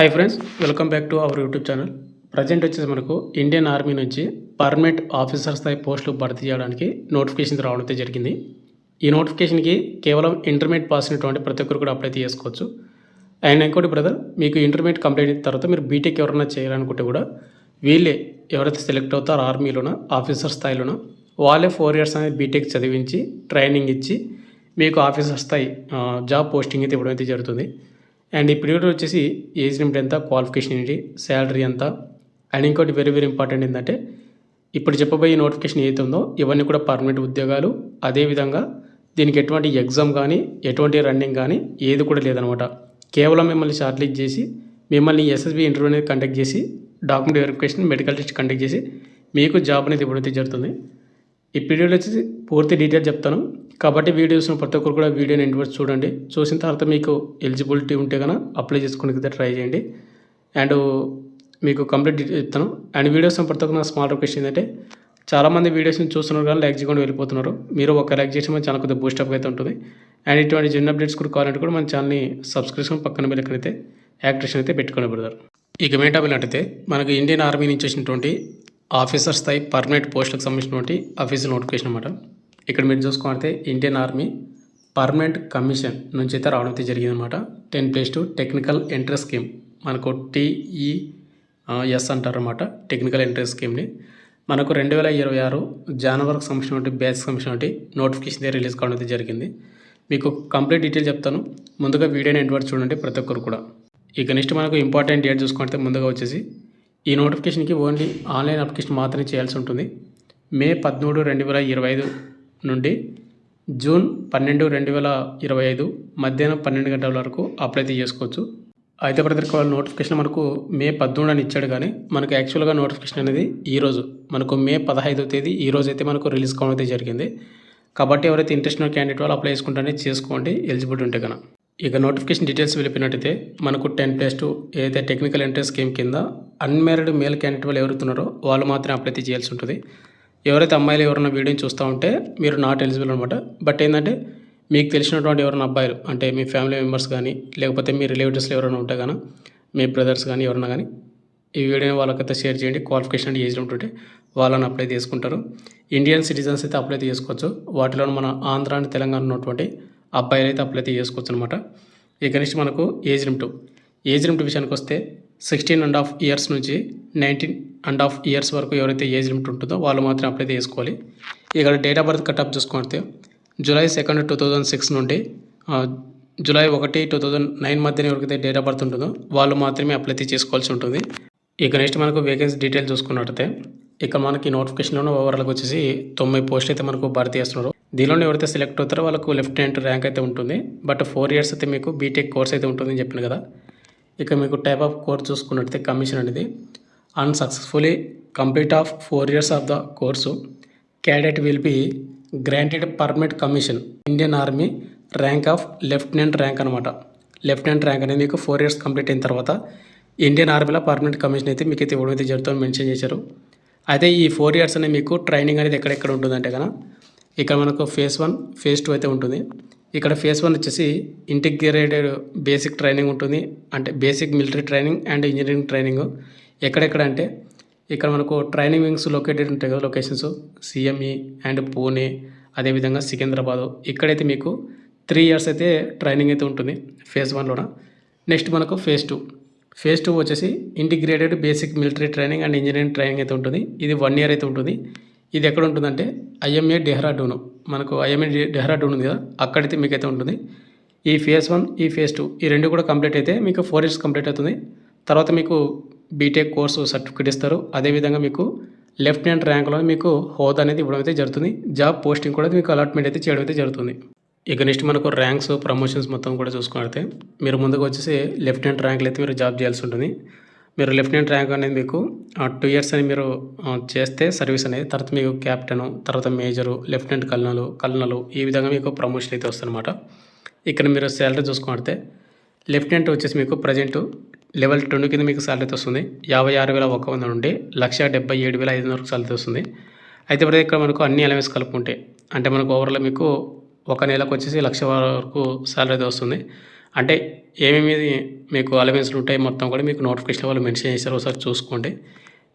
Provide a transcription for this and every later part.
Hi friends, welcome back to our YouTube channel. Present వచ్చేసి మనకు Indian army నుంచి permanent officer స్థాయి పోస్టులు భర్తీ చేయడానికి నోటిఫికేషన్ రావడం అయితే జరిగింది. ఈ నోటిఫికేషన్కి కేవలం ఇంటర్మీడియట్ పాస్ అయినటువంటి ప్రతి ఒక్కరు కూడా అప్లై చేసుకోవచ్చు. అండ్ ఇంకోటి బ్రదర్, మీకు ఇంటర్మీడియట్ కంప్లీట్ అయిన తర్వాత మీరు బీటెక్ ఎవరైనా చేయాలనుకుంటే కూడా వీళ్ళే ఎవరైతే సెలెక్ట్ అవుతారో ఆర్మీలోనో ఆఫీసర్ స్థాయిలోనో వాళ్ళే 4 years అనేది బీటెక్ చదివించి ట్రైనింగ్ ఇచ్చి మీకు ఆఫీసర్ స్థాయి జాబ్ పోస్టింగ్ అయితే ఇవ్వడం అయితే జరుగుతుంది. అండ్ ఈ పీరియడ్ వచ్చేసి ఏజ్ లిమిట్ ఎంత, క్వాలిఫికేషన్ ఏంటి, శాలరీ ఎంత, అండ్ ఇంకోటి వెరీ వెరీ ఇంపార్టెంట్ ఏంటంటే ఇప్పుడు చెప్పబోయే నోటిఫికేషన్ ఏదైతే ఉందో ఇవన్నీ కూడా పర్మనెంట్ ఉద్యోగాలు. అదేవిధంగా దీనికి ఎటువంటి ఎగ్జామ్ కానీ ఎటువంటి రన్నింగ్ కానీ ఏది కూడా లేదనమాట. కేవలం మిమ్మల్ని షార్ట్ లిస్ట్ చేసి మిమ్మల్ని ఎస్ఎస్బి ఇంటర్వ్యూ అనేది కండక్ట్ చేసి document verification medical test conduct చేసి మీకు జాబ్ అనేది ఇవ్వడం అయితే జరుగుతుంది. ఈ పీరియడ్ వచ్చేసి పూర్తి డీటెయిల్ చెప్తాను కాబట్టి వీడియోస్ ప్రతి ఒక్కరు కూడా వీడియోని ఎండ్ వరకు చూడండి. చూసిన తర్వాత మీకు ఎలిజిబిలిటీ ఉంటే కనుక అప్లై చేసుకోవడానికి ట్రై చేయండి. అండ్ మీకు కంప్లీట్ డీటెయిల్ చెప్తాను. అండ్ వీడియోస్ ప్రతి ఒక్కరు నా స్మాల్ రిక్వెస్ట్ ఏంటంటే చాలామంది వీడియోస్ని చూస్తున్నారు కానీ లైక్ చేయకుండా వెళ్ళిపోతున్నారు. మీరు ఒక లైక్ చేసి మన ఛానల్ కొద్దిగా బూస్టప్ అయితే ఉంటుంది. అండ్ ఇటువంటి చిన్న అప్డేట్స్ కూడా కావాలంటే కూడా మన ఛానల్ని సబ్స్క్రిప్షన్ పక్కన వెళ్ళకైతే యాక్టివేషన్ అయితే పెట్టుకుని పెడతారు. ఇక మెయిన్ టాపిక్ అంటే మనకు ఇండియన్ ఆర్మీ నుంచి వచ్చినటువంటి ఆఫీసర్ స్థాయి పర్మనెంట్ పోస్టులకు సంబంధించినటువంటి అఫీషియల్ నోటిఫికేషన్ అన్నమాట. ఇక్కడ మీరు చూసుకుంటే ఇండియన్ ఆర్మీ పర్మనెంట్ కమిషన్ నుంచి అయితే రావడం అయితే జరిగిందనమాట. 10+2 టెక్నికల్ ఎంట్రీ స్కీమ్, మనకు TES అంటారన్నమాట. టెక్నికల్ ఎంట్రీ స్కీమ్ని మనకు 2026 జనవరికి సంబంధించినటువంటి బ్యాచ్ సంబంధించినటువంటి నోటిఫికేషన్ రిలీజ్ కావడం అయితే జరిగింది. మీకు కంప్లీట్ డీటెయిల్ చెప్తాను. ముందుగా వీడియోని ఎండ్ వరకు చూడండి ప్రతి ఒక్కరు కూడా. ఇక నెక్స్ట్ మనకు ఇంపార్టెంట్ డేట్ చూసుకుంటే ముందుగా వచ్చేసి ఈ నోటిఫికేషన్కి ఓన్లీ ఆన్లైన్ అప్లికేషన్ మాత్రమే చేయాల్సి ఉంటుంది. మే 13, 2025 నుండి జూన్ 12, 2025 మధ్యాహ్నం 12 గంటల వరకు అప్లై చేసుకోవచ్చు. అయితే ప్రతి వాళ్ళ నోటిఫికేషన్ మనకు మే 13 అని ఇచ్చాడు కానీ మనకు యాక్చువల్గా నోటిఫికేషన్ అనేది ఈరోజు మనకు మే 15వ తేదీ ఈరోజు అయితే మనకు రిలీజ్ కావడం అయితే జరిగింది. కాబట్టి ఎవరైతే ఇంట్రెస్ట్ ఉన్న క్యాండిడేట్ వాళ్ళు అప్లై చేసుకుంటే చేసుకోండి ఎలిజిబిలిటీ ఉంటే కనుక. ఇక నోటిఫికేషన్ డీటెయిల్స్ వెళ్ళిపోయినట్టయితే మనకు 10+2 ఏదైతే టెక్నికల్ ఎంట్రీ స్కీమ్ కింద అన్మ్యారీడ్ మేల్ క్యాండిడేట్ వాళ్ళు ఎవరుతున్నారో వాళ్ళు మాత్రమే అప్లై చేయాల్సి ఉంటుంది. ఎవరైతే అమ్మాయిలు ఎవరైనా వీడియోని చూస్తూ ఉంటే మీరు నాట్ ఎలిజిబుల్ అనమాట. బట్ ఏంటంటే మీకు తెలిసినటువంటి ఎవరైనా అబ్బాయిలు అంటే మీ ఫ్యామిలీ మెంబర్స్ కానీ లేకపోతే మీ రిలేటివ్స్లో ఎవరైనా ఉంటే కానీ మీ బ్రదర్స్ కానీ ఎవరైనా కానీ ఈ వీడియోని వాళ్ళకైతే షేర్ చేయండి. క్వాలిఫికేషన్ అండ్ ఏజ్ ఉంటుంటే వాళ్ళని అప్లై చేసుకుంటారు. ఇండియన్ సిటిజన్స్ అయితే అప్లై చేసుకోవచ్చు. వాటిలో మన ఆంధ్ర అండ్ తెలంగాణ ఉన్నటువంటి అబ్బాయిలు అయితే అప్లై చేసుకోవచ్చు అనమాట. ఇక నెక్స్ట్ మనకు ఏజ్ లిమిట్ విషయానికి వస్తే 16.5 years నుంచి 19.5 years వరకు ఎవరైతే ఏజ్ లిమిట్ ఉంటుందో వాళ్ళు మాత్రం అప్లై చేసుకోవాలి. ఇక్కడ డేట్ ఆఫ్ బర్త్ కట్ చూసుకుంటే July 2, 2006 నుండి July 1, 2009 మధ్యన ఎవరికైతే డేట్ ఆఫ్ బర్త్ ఉంటుందో వాళ్ళు మాత్రమే అప్లై చేసుకోవాల్సి ఉంటుంది. ఇక నెక్స్ట్ మనకు వేకెన్సీ డీటెయిల్ చూసుకున్నట్టయితే ఇక్కడ మనకి నోటిఫికేషన్లో ఓవరాల్గా వచ్చేసి 90 పోస్టులు అయితే మనకు భర్తీ చేస్తున్నారు. దీనిలో ఎవరైతే సెలెక్ట్ అవుతారో వాళ్ళకు లెఫ్టినెంట్ ర్యాంక్ అయితే ఉంటుంది. బట్ 4 years అయితే మీకు బీటెక్ కోర్స్ అయితే ఉంటుందని చెప్పిన కదా. ఇక మీకు టైప్ ఆఫ్ కోర్స్ చూసుకున్నట్టయితే కమిషన్ అనేది on successfully complete of 4 years of the course candidate will be granted permanent commission Indian army rank of lieutenant rank అనమాట. లెఫ్టినెంట్ ర్యాంక్ అనేది మీకు 4 years కంప్లీట్ అయిన తర్వాత ఇండియన్ ఆర్మీలో పర్మనెంట్ కమిషన్ అయితే మీకు అయితే ఇవ్వడం అయితే జరుగుతుందని మెన్షన్ చేశారు. అయితే ఈ 4 years అనేది మీకు ట్రైనింగ్ అనేది ఎక్కడెక్కడ ఉంటుందంటే కనుక ఇక్కడ మనకు phase 1, phase 2 అయితే ఉంటుంది. ఇక్కడ phase 1 వచ్చేసి ఇంటిగ్రేటెడ్ బేసిక్ ట్రైనింగ్ ఉంటుంది. అంటే basic military training and engineering training ఎక్కడెక్కడ అంటే ఇక్కడ మనకు ట్రైనింగ్ వింగ్స్ లొకేటెడ్ ఉంటాయి కదా లొకేషన్స్ CME అండ్ పూణే అదేవిధంగా సికింద్రాబాదు. ఇక్కడైతే మీకు 3 years అయితే ట్రైనింగ్ అయితే ఉంటుంది phase 1లోన. నెక్స్ట్ మనకు phase 2 వచ్చేసి integrated basic military training and engineering training అయితే ఉంటుంది. ఇది 1 year అయితే ఉంటుంది. ఇది ఎక్కడ ఉంటుందంటే IMA డెహ్రాడూన్, మనకు IMA డెహ్రాడూన్ ఉంది కదా అక్కడైతే మీకైతే ఉంటుంది. ఈ phase 1 ఈ phase 2 ఈ రెండు కూడా కంప్లీట్ అయితే మీకు 4 years కంప్లీట్ అవుతుంది. తర్వాత మీకు బీటెక్ కోర్సు సర్టిఫికేట్ ఇస్తారు. అదేవిధంగా మీకు లెఫ్టినెంట్ ర్యాంక్లో మీకు హోదా అనేది ఇవ్వడం అయితే జరుగుతుంది. జాబ్ పోస్టింగ్ కూడా మీకు అలాట్మెంట్ అయితే చేయడం అయితే జరుగుతుంది. ఇక నెక్స్ట్ మనకు ర్యాంక్స్ ప్రమోషన్స్ మొత్తం కూడా చూసుకుంటే మీరు ముందుకు వచ్చేసి లెఫ్టినెంట్ ర్యాంక్లో అయితే మీరు జాబ్ చేయాల్సి ఉంటుంది. మీరు లెఫ్టినెంట్ ర్యాంక్ అనేది మీకు 2 years అని మీరు చేస్తే సర్వీస్ అనేది తర్వాత మీకు క్యాప్టెను తర్వాత మేజరు లెఫ్టినెంట్ కల్నలు ఈ విధంగా మీకు ప్రమోషన్ అయితే వస్తుందన్నమాట. ఇక్కడ మీరు శాలరీ చూసుకుంటే లెఫ్టినెంట్ వచ్చేసి మీకు ప్రజెంట్ లెవెల్ 2 కింద మీకు శాలరీ వస్తుంది 56,100 నుండి 1,77,500 వరకు శాలరీ వస్తుంది. అయితే ఇప్పుడు ఇక్కడ మనకు అన్ని అలవెన్స్ కలుపుకుంటే అంటే మనకు ఓవరాల్ మీకు ఒక నెలకు వచ్చేసి 1,00,000 వరకు శాలరీ అయితే వస్తుంది. అంటే ఏమేమి మీకు అలవెన్స్లు ఉంటాయి మొత్తం కూడా మీకు నోటిఫికేషన్ వాళ్ళు మెన్షన్ చేశారు, ఒకసారి చూసుకోండి.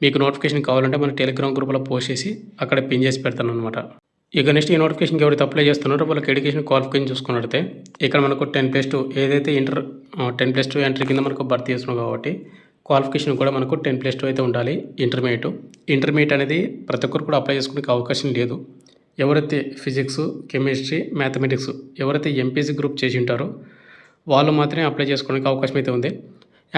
మీకు నోటిఫికేషన్ కావాలంటే మన టెలిగ్రామ్ గ్రూప్లో పోస్ట్ చేసి అక్కడ పిన్ చేసి పెడతాను అనమాట. ఇక నెక్స్ట్ ఈ నోటిఫికేషన్కి ఎవరైతే అప్లై చేస్తున్నారో వాళ్ళకి ఎడ్యుకేషన్ క్వాలిఫికేషన్ చూసుకున్నట్లయితే ఇక్కడ మనకు 10+2 ఏదైతే 10+2 ఎంట్రీ కింద మనకు భర్తీ చేస్తున్నాం కాబట్టి క్వాలిఫికేషన్ కూడా మనకు 10+2 అయితే ఉండాలి. ఇంటర్మీడియట్ అనేది ప్రతి ఒక్కరు కూడా అప్లై చేసుకునే అవకాశం లేదు. ఎవరైతే ఫిజిక్స్, కెమిస్ట్రీ, మ్యాథమెటిక్స్ ఎవరైతే ఎంపీసీ గ్రూప్ చేసి ఉంటారో వాళ్ళు మాత్రమే అప్లై చేసుకోవడానికి అవకాశం అయితే ఉంది.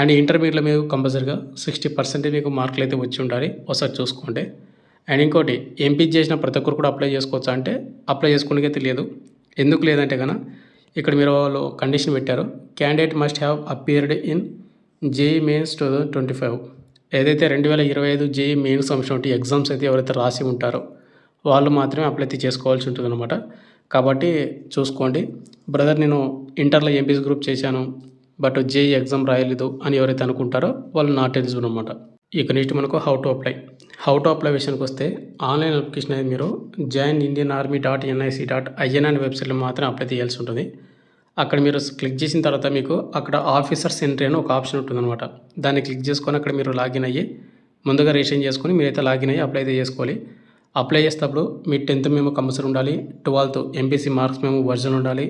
అండ్ ఇంటర్మీడియట్లో మీకు కంపల్సరీగా 60% మీకు మార్కులు అయితే వచ్చి ఉండాలి, ఒకసారి చూసుకోండి. అండ్ ఇంకోటి ఎంపీసీ చేసిన ప్రతి ఒక్కరు కూడా అప్లై చేసుకోవచ్చా అంటే అప్లై చేసుకోవడానికి అయితే లేదు. ఎందుకు లేదంటే కనుక ఇక్కడ మీరు వాళ్ళు కండిషన్ పెట్టారు, candidate must have appeared in JEE mains 2025. ఏదైతే 2025 జేఈ మెయిన్స్ సంవత్సరం ఎగ్జామ్స్ అయితే ఎవరైతే రాసి ఉంటారో వాళ్ళు మాత్రమే అప్లై అయితే చేసుకోవాల్సి ఉంటుంది అనమాట. కాబట్టి చూసుకోండి. బ్రదర్ నేను ఇంటర్లో ఎంపీసీ గ్రూప్ చేశాను బట్ జేఈ ఎగ్జామ్ రాయలేదు అని ఎవరైతే అనుకుంటారో వాళ్ళు నాట్ ఎలిజిబుల్ అనమాట. ఇక నెక్స్ట్ మనకు హౌ టు అప్లై విషయానికి వస్తే ఆన్లైన్ అప్లికేషన్ అనేది మీరు joinindianarmy.nic.in అనే వెబ్సైట్లో మాత్రం అప్లై చేయాల్సి ఉంటుంది. అక్కడ మీరు క్లిక్ చేసిన తర్వాత మీకు అక్కడ ఆఫీసర్స్ ఎంట్రీ అని ఒక ఆప్షన్ ఉంటుందన్నమాట. దాన్ని క్లిక్ చేసుకొని అక్కడ మీరు లాగిన్ అయ్యి ముందుగా రిజిస్ట్రేషన్ చేసుకొని మీరైతే లాగిన్ అయ్యి అప్లై అయితే చేసుకోవాలి. అప్లై చేసేటప్పుడు మీ 10th మేము కంపల్సరీ ఉండాలి, 12th ఎంపీసీ మార్క్స్ మేము ఒరిజినల్ ఉండాలి,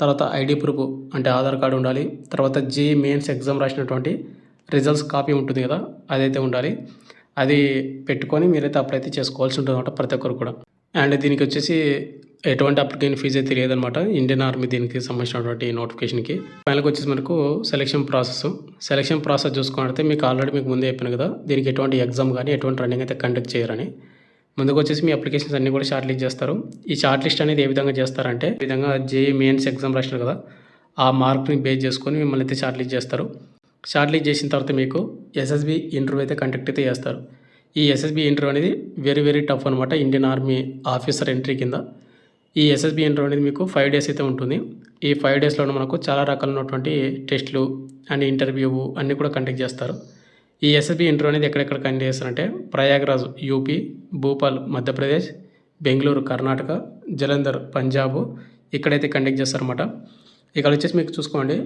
తర్వాత ఐడి ప్రూఫ్ అంటే ఆధార్ కార్డు ఉండాలి, తర్వాత జేఈ మెయిన్స్ ఎగ్జామ్ రాసినటువంటి రిజల్ట్స్ కాపీ ఉంటుంది కదా అదైతే ఉండాలి. అది పెట్టుకొని మీరైతే అప్లై అయితే చేసుకోవాల్సి ఉంటుంది అనమాట ప్రతి ఒక్కరు కూడా. అండ్ దీనికి వచ్చేసి ఎటువంటి అప్లికేషన్ ఫీజు అయితే లేదనమాట ఇండియన్ ఆర్మీ దీనికి సంబంధించినటువంటి నోటిఫికేషన్కి. ఫైనల్గా వచ్చేసి మనకు సెలక్షన్ ప్రాసెస్ చూసుకున్నట్లయితే మీకు ఆల్రెడీ మీకు ముందే చెప్పాను కదా దీనికి ఎటువంటి ఎగ్జామ్ కానీ ఎటువంటి రన్నింగ్ అయితే కండక్ట్ చేయరని. ముందుకు వచ్చేసి మీ అప్లికేషన్స్ అన్నీ కూడా షార్ట్ లిస్ట్ చేస్తారు. ఈ షార్ట్ లిస్ట్ అనేది ఏ విధంగా చేస్తారంటే ఈ విధంగా జేఈ మెయిన్స్ ఎగ్జామ్ రాసినారు కదా ఆ మార్క్ని బేస్ చేసుకొని మిమ్మల్ని అయితే షార్ట్ లిస్ట్ చేస్తారు. షార్ట్ లిస్ట్ చేసిన తర్వాత మీకు ఎస్ఎస్బి ఇంటర్వ్యూ అయితే కండక్ట్ అయితే చేస్తారు. ఈ ఎస్ఎస్బి ఇంటర్వ్యూ అనేది వెరీ వెరీ టఫ్ అనమాట ఇండియన్ ఆర్మీ ఆఫీసర్ ఎంట్రీ కింద. ఈ ఎస్ఎస్బి ఇంటర్వ్యూ అనేది మీకు 5 days అయితే ఉంటుంది. ఈ 5 daysలో మనకు చాలా రకాలైనటువంటి టెస్టులు అండ్ ఇంటర్వ్యూ అన్నీ కూడా కండక్ట్ చేస్తారు. ఈ ఎస్ఎస్బి ఇంటర్వ్యూ అనేది ఎక్కడెక్కడ కండక్ట్ చేస్తారంటే ప్రయాగ్రాజ్ యూపీ, భూపాల్ మధ్యప్రదేశ్, బెంగళూరు కర్ణాటక, జలంధర్ పంజాబ్ ఇక్కడైతే కండక్ట్ చేస్తారన్నమాట. ఇక్కడ వచ్చేసి మీకు చూసుకోండి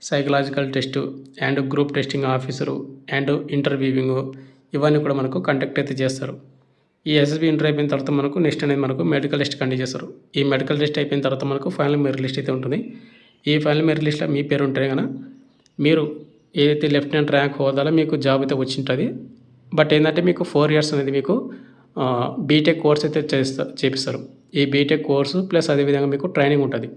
psychological test and group testing officer and interviewing ఇవన్నీ కూడా మనకు కండక్ట్ అయితే చేస్తారు. ఈ ఎస్ఎస్బి ఇంటర్వ్యూ అయిపోయిన తర్వాత మనకు నెక్స్ట్ అనేది మనకు మెడికల్ టెస్ట్ కండక్ట్ చేస్తారు. ఈ మెడికల్ టెస్ట్ అయిపోయిన తర్వాత మనకు ఫైనల్ మెరిట్ లిస్ట్ అయితే ఉంటుంది. ఈ ఫైనల్ మెరిట్ లిస్ట్లో మీ పేరు ఉంటే కనుక మీరు ఏదైతే లెఫ్టినెంట్ ర్యాంక్ హోదాలో మీకు జాబ్ అయితే వచ్చి ఉంటుంది. బట్ ఏంటంటే మీకు 4 years అనేది మీకు బీటెక్ కోర్స్ అయితే చేపిస్తారు. ఈ బీటెక్ కోర్సు ప్లస్ అదేవిధంగా మీకు ట్రైనింగ్ ఉంటుంది.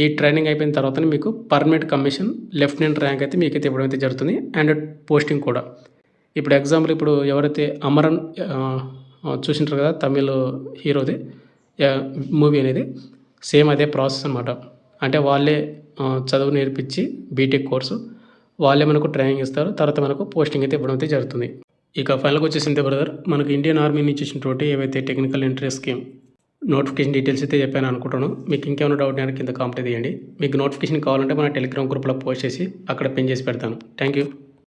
ఈ ట్రైనింగ్ అయిపోయిన తర్వాత మీకు పర్మనెంట్ కమిషన్ లెఫ్టినెంట్ ర్యాంక్ అయితే మీకైతే ఇవ్వడం అయితే జరుగుతుంది అండ్ పోస్టింగ్ కూడా. ఇప్పుడు ఎగ్జాంపుల్ ఇప్పుడు ఎవరైతే అమరన్ చూసింటారు కదా తమిళ్ హీరోది మూవీ అనేది సేమ్ అదే ప్రాసెస్ అనమాట. అంటే వాళ్ళే చదువు నేర్పించి బీటెక్ కోర్సు వాళ్ళే మనకు ట్రైనింగ్ ఇస్తారు, తర్వాత మనకు పోస్టింగ్ అయితే ఇవ్వడం అయితే జరుగుతుంది. ఇక ఫైనల్గా వచ్చేసింది బ్రదర్ మనకు ఇండియన్ ఆర్మీ నుంచి ఇచ్చినటువంటి ఏవైతే technical entry scheme notification details అయితే చెప్పాను అనుకుంటాను. మీకు ఇంకేమైనా డౌట్ అయినా కింద కామెంట్ చేయండి. మీకు నోటిఫికేషన్ కావాలంటే మన టెలిగ్రామ్ గ్రూప్లో పోస్ట్ చేసి అక్కడ పిన్ చేసి పెడతాను. Thank you.